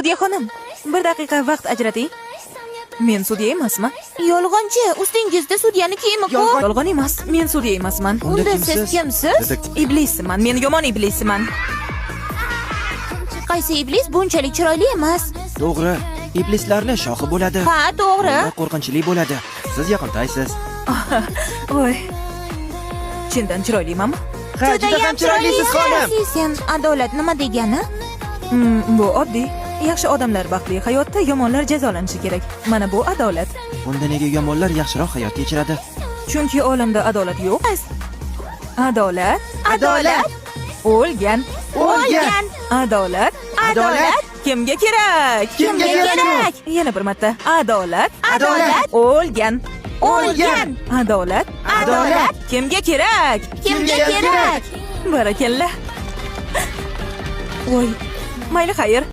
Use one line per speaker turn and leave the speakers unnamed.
Sudya xonim, bir daqiqa vaqt ajrating. Men sudya emasman.
Yolg'onchi, ustingizda sudyaning kiyimi ko'p.
Yolg'on emas. Men sudya emasman.
Unda siz kimsiz?
Iblisman. Men yomon iblisman.
Qaysi iblis bunchalik chiroyli emas?
To'g'ri. Iblislarning shoxi bo'ladi.
Ha, to'g'ri.
Bunda qo'rqinchli bo'ladi. Siz yoqimtaysiz.
Voy. Chindan chiroylimanmi?
Ha, juda ham chiroylisiz xonim.
Sen adolat nima degani?
Bu oddiy. Yaxshi odamlar baxtli hayotda, yomonlar jazolanishi kerak. Mana bu adolat.
Bunda nega yomonlar yaxshiroq hayot kechiradi?
Chunki olamda adolat yo'q. Adolat,
Adolat.
o'lgan.
O'lgan.
Adolat,
Adolat.
kimga kerak?
Kimga kerak?
Yana bir marta. Adolat,
Adolat.
o'lgan.
O'lgan.
Adolat,
Adolat.
kimga kerak?
Kimga kerak?
Barakalla. Voy, mayli xayr.